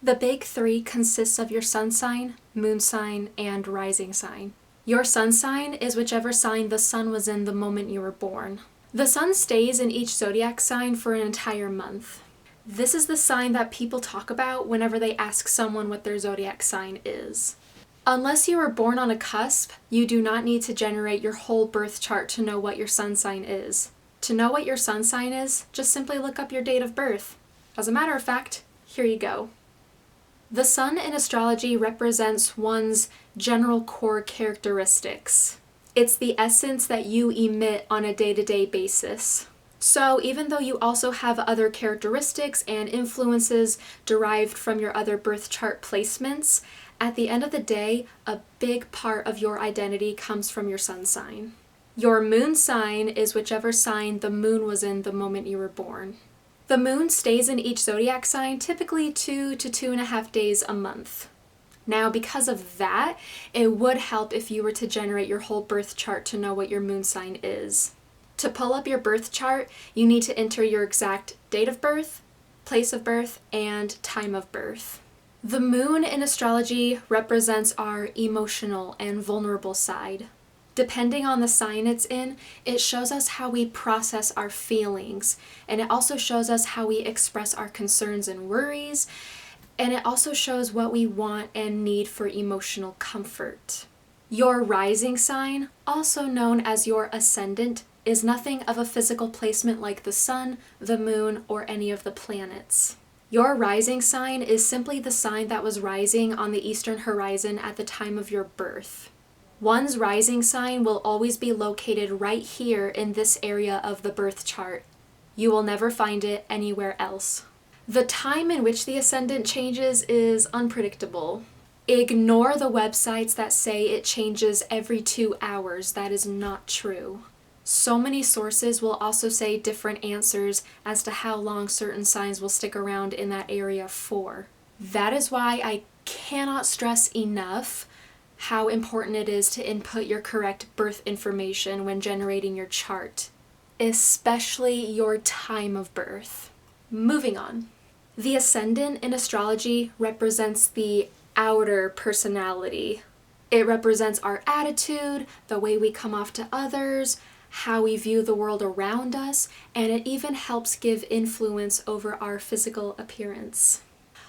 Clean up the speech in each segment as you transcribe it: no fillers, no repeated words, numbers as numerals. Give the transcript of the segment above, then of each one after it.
The big three consists of your sun sign, moon sign, and rising sign. Your sun sign is whichever sign the sun was in the moment you were born. The sun stays in each zodiac sign for an entire month. This is the sign that people talk about whenever they ask someone what their zodiac sign is. Unless you were born on a cusp, you do not need to generate your whole birth chart to know what your sun sign is. To know what your sun sign is, just simply look up your date of birth. As a matter of fact, here you go. The sun in astrology represents one's general core characteristics. It's the essence that you emit on a day-to-day basis. So even though you also have other characteristics and influences derived from your other birth chart placements, at the end of the day, a big part of your identity comes from your sun sign. Your moon sign is whichever sign the moon was in the moment you were born. The moon stays in each zodiac sign typically 2 to 2.5 days a month. Now, because of that, it would help if you were to generate your whole birth chart to know what your moon sign is. To pull up your birth chart, you need to enter your exact date of birth, place of birth, and time of birth. The moon in astrology represents our emotional and vulnerable side. Depending on the sign it's in, it shows us how we process our feelings, and it also shows us how we express our concerns and worries, and it also shows what we want and need for emotional comfort. Your rising sign, also known as your ascendant, is nothing of a physical placement like the sun, the moon, or any of the planets. Your rising sign is simply the sign that was rising on the eastern horizon at the time of your birth. One's rising sign will always be located right here in this area of the birth chart. You will never find it anywhere else. The time in which the ascendant changes is unpredictable. Ignore the websites that say it changes every 2 hours. That is not true. So many sources will also say different answers as to how long certain signs will stick around in that area for. That is why I cannot stress enough how important it is to input your correct birth information when generating your chart, especially your time of birth. Moving on. The ascendant in astrology represents the outer personality. It represents our attitude, the way we come off to others, how we view the world around us, and it even helps give influence over our physical appearance.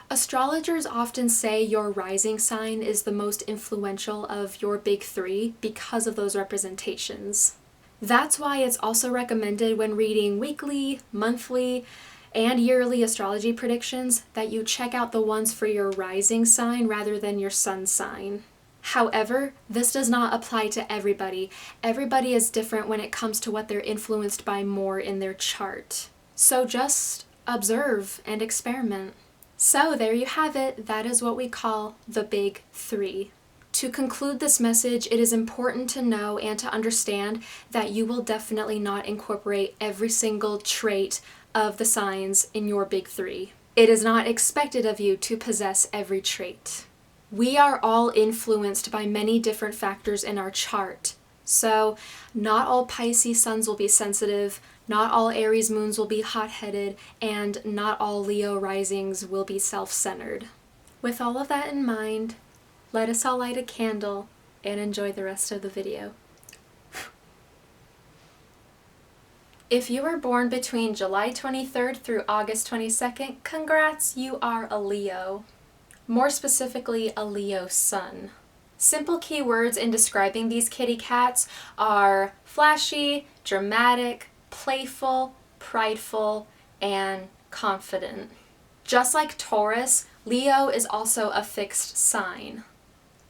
Astrologers often say your rising sign is the most influential of your big three because of those representations. That's why it's also recommended when reading weekly, monthly, and yearly astrology predictions that you check out the ones for your rising sign rather than your sun sign. However, this does not apply to everybody. Everybody is different when it comes to what they're influenced by more in their chart. So just observe and experiment. So there you have it. That is what we call the big three. To conclude this message, it is important to know and to understand that you will definitely not incorporate every single trait of the signs in your big three. It is not expected of you to possess every trait. We are all influenced by many different factors in our chart. So not all Pisces suns will be sensitive, not all Aries moons will be hot-headed, and not all Leo risings will be self-centered. With all of that in mind, let us all light a candle and enjoy the rest of the video. If you were born between July 23rd through August 22nd, congrats, you are a Leo. More specifically, a Leo sun. Simple keywords in describing these kitty cats are flashy, dramatic, playful, prideful, and confident. Just like Taurus, Leo is also a fixed sign.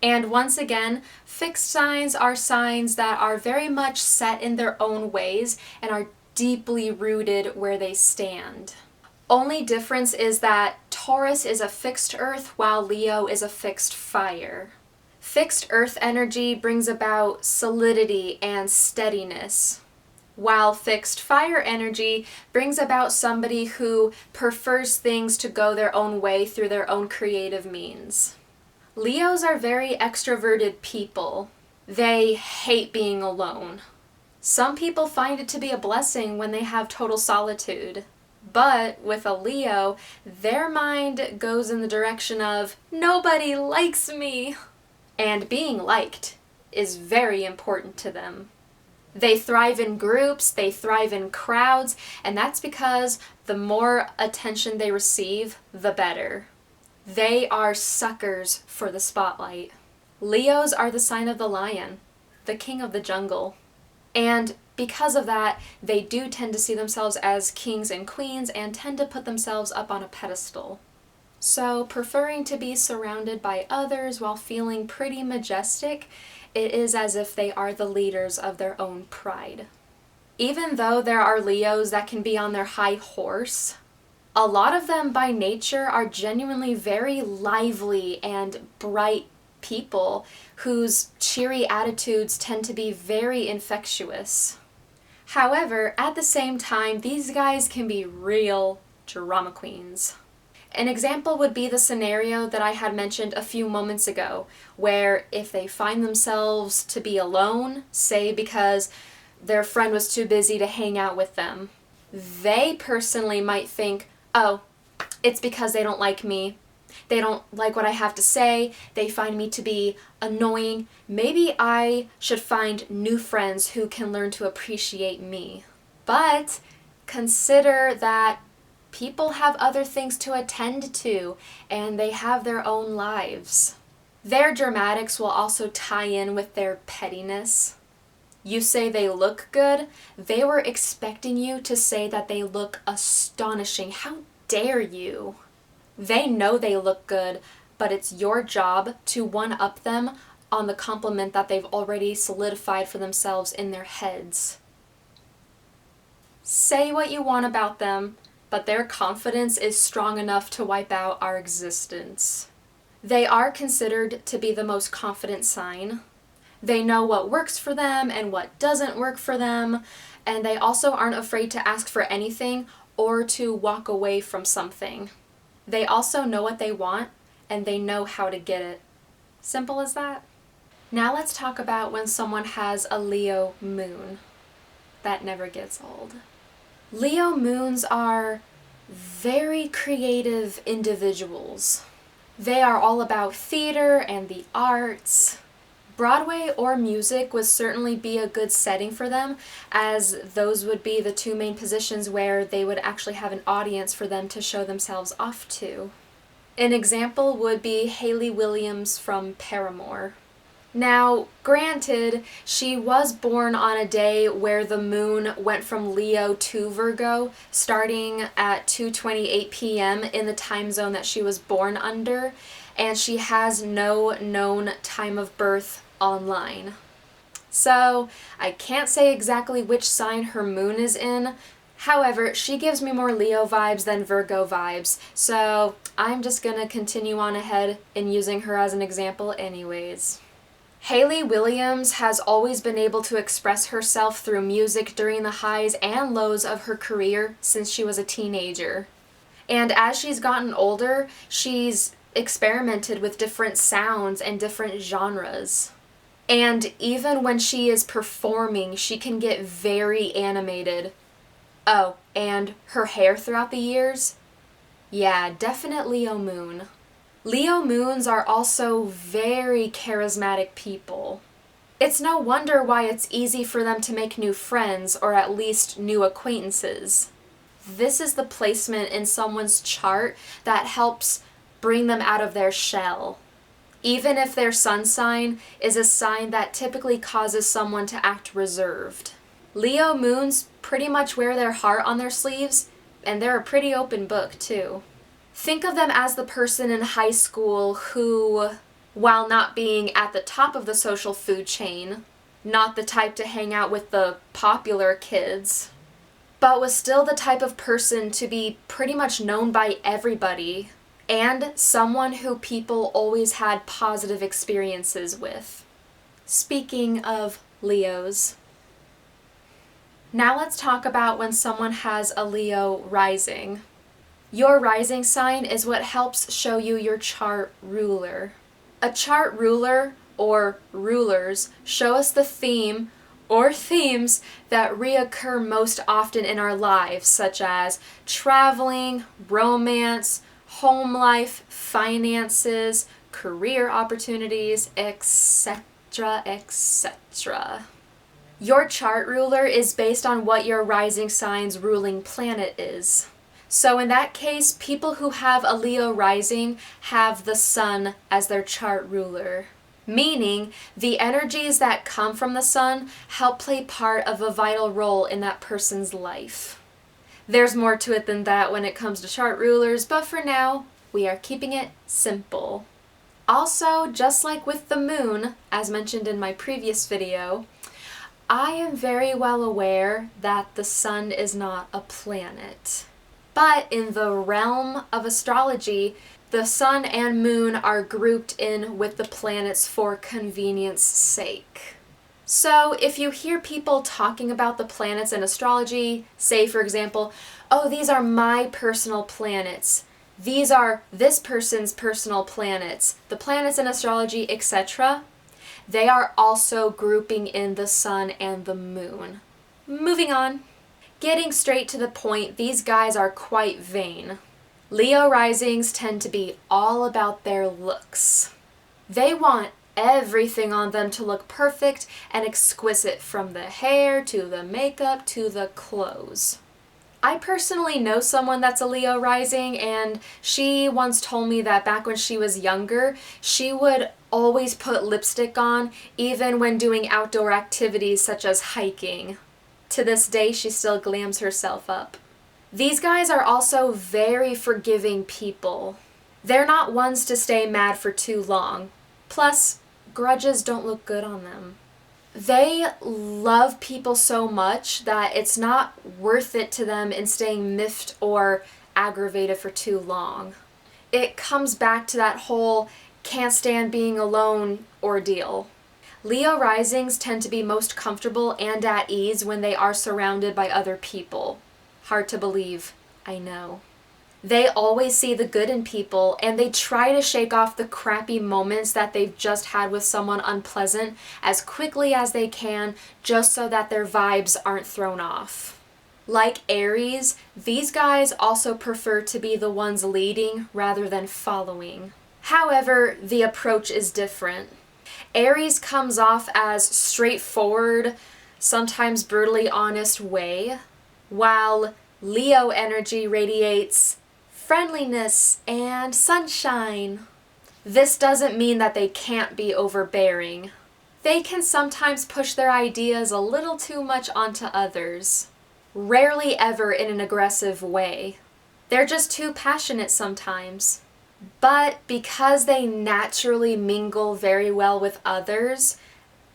And once again, fixed signs are signs that are very much set in their own ways and are deeply rooted where they stand. Only difference is that Taurus is a fixed earth while Leo is a fixed fire. Fixed earth energy brings about solidity and steadiness, while fixed fire energy brings about somebody who prefers things to go their own way through their own creative means. Leos are very extroverted people. They hate being alone. Some people find it to be a blessing when they have total solitude. But with a Leo, their mind goes in the direction of, nobody likes me. And being liked is very important to them. They thrive in groups, they thrive in crowds, and that's because the more attention they receive, the better. They are suckers for the spotlight. Leos are the sign of the lion, the king of the jungle. And because of that, they do tend to see themselves as kings and queens and tend to put themselves up on a pedestal. So, preferring to be surrounded by others while feeling pretty majestic, it is as if they are the leaders of their own pride. Even though there are Leos that can be on their high horse, a lot of them by nature are genuinely very lively and bright people whose cheery attitudes tend to be very infectious. However, at the same time, these guys can be real drama queens. An example would be the scenario that I had mentioned a few moments ago, where if they find themselves to be alone, say because their friend was too busy to hang out with them, they personally might think, oh, it's because they don't like me. They don't like what I have to say. They find me to be annoying. Maybe I should find new friends who can learn to appreciate me. But consider that people have other things to attend to, and they have their own lives. Their dramatics will also tie in with their pettiness. You say they look good, they were expecting you to say that they look astonishing. How dare you? They know they look good, but it's your job to one-up them on the compliment that they've already solidified for themselves in their heads. Say what you want about them, but their confidence is strong enough to wipe out our existence. They are considered to be the most confident sign. They know what works for them and what doesn't work for them, and they also aren't afraid to ask for anything or to walk away from something. They also know what they want, and they know how to get it. Simple as that. Now let's talk about when someone has a Leo moon. That never gets old. Leo moons are very creative individuals. They are all about theater and the arts. Broadway or music would certainly be a good setting for them, as those would be the two main positions where they would actually have an audience for them to show themselves off to. An example would be Hayley Williams from Paramore. Now, granted, she was born on a day where the moon went from Leo to Virgo, starting at 2:28 p.m. in the time zone that she was born under, and she has no known time of birth online. So, I can't say exactly which sign her moon is in. However, she gives me more Leo vibes than Virgo vibes, so I'm just gonna continue on ahead in using her as an example anyways. Hayley Williams has always been able to express herself through music during the highs and lows of her career since she was a teenager. And as she's gotten older, she's experimented with different sounds and different genres. And even when she is performing, she can get very animated. Oh, and her hair throughout the years? Yeah, definite Leo moon. Leo moons are also very charismatic people. It's no wonder why it's easy for them to make new friends, or at least new acquaintances. This is the placement in someone's chart that helps bring them out of their shell. Even if their sun sign is a sign that typically causes someone to act reserved. Leo moons pretty much wear their heart on their sleeves, and they're a pretty open book too. Think of them as the person in high school who, while not being at the top of the social food chain, not the type to hang out with the popular kids, but was still the type of person to be pretty much known by everybody, and someone who people always had positive experiences with. Speaking of Leos, now let's talk about when someone has a Leo rising. Your rising sign is what helps show you your chart ruler. A chart ruler, or rulers, show us the theme or themes that reoccur most often in our lives, such as traveling, romance, home life, finances, career opportunities, etc., etc. Your chart ruler is based on what your rising sign's ruling planet is. So in that case, people who have a Leo rising have the sun as their chart ruler, meaning the energies that come from the sun help play part of a vital role in that person's life. There's more to it than that when it comes to chart rulers, but for now, we are keeping it simple. Also, just like with the moon, as mentioned in my previous video, I am very well aware that the sun is not a planet. But in the realm of astrology, the sun and moon are grouped in with the planets for convenience sake. So if you hear people talking about the planets in astrology, say for example, oh, these are my personal planets, these are this person's personal planets, the planets in astrology, etc., they are also grouping in the sun and the moon. Moving on. Getting straight to the point, these guys are quite vain. Leo risings tend to be all about their looks. They want everything on them to look perfect and exquisite, from the hair to the makeup to the clothes. I personally know someone that's a Leo rising, and she once told me that back when she was younger, she would always put lipstick on, even when doing outdoor activities such as hiking. To this day, she still glams herself up. These guys are also very forgiving people. They're not ones to stay mad for too long. Plus, grudges don't look good on them. They love people so much that it's not worth it to them in staying miffed or aggravated for too long. It comes back to that whole can't stand being alone ordeal. Leo risings tend to be most comfortable and at ease when they are surrounded by other people. Hard to believe, I know. They always see the good in people, and they try to shake off the crappy moments that they've just had with someone unpleasant as quickly as they can, just so that their vibes aren't thrown off. Like Aries, these guys also prefer to be the ones leading rather than following. However, the approach is different. Aries comes off as straightforward, sometimes brutally honest way, while Leo energy radiates friendliness and sunshine. This doesn't mean that they can't be overbearing. They can sometimes push their ideas a little too much onto others, rarely ever in an aggressive way. They're just too passionate sometimes. But because they naturally mingle very well with others,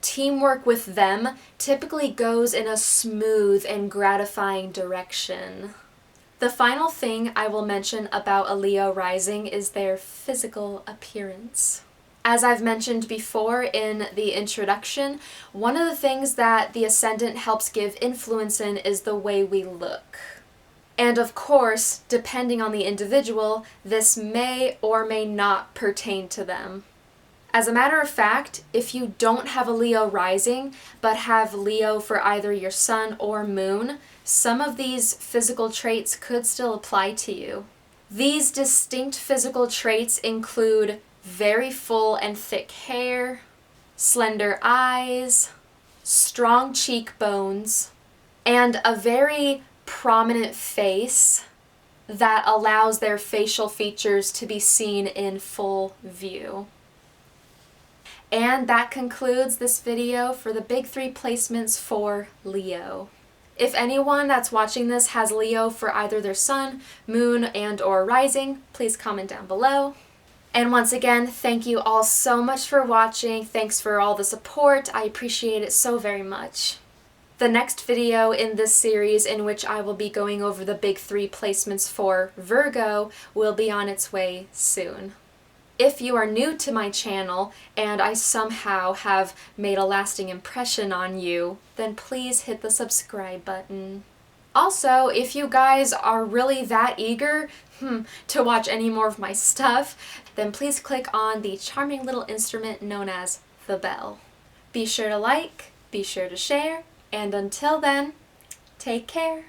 teamwork with them typically goes in a smooth and gratifying direction. The final thing I will mention about a Leo rising is their physical appearance. As I've mentioned before in the introduction, one of the things that the ascendant helps give influence in is the way we look. And of course, depending on the individual, this may or may not pertain to them. As a matter of fact, if you don't have a Leo rising, but have Leo for either your sun or moon, some of these physical traits could still apply to you. These distinct physical traits include very full and thick hair, slender eyes, strong cheekbones, and a very prominent face that allows their facial features to be seen in full view. And that concludes this video for the big 3 placements for Leo. If anyone that's watching this has Leo for either their sun, moon, and or rising, please comment down below. And once again, thank you all so much for watching. Thanks for all the support. I appreciate it so very much. The next video in this series, in which I will be going over the big 3 placements for Virgo, will be on its way soon. If you are new to my channel and I somehow have made a lasting impression on you, then please hit the subscribe button. Also, if you guys are really that eager to watch any more of my stuff, then please click on the charming little instrument known as the bell. Be sure to like, be sure to share, and until then, take care.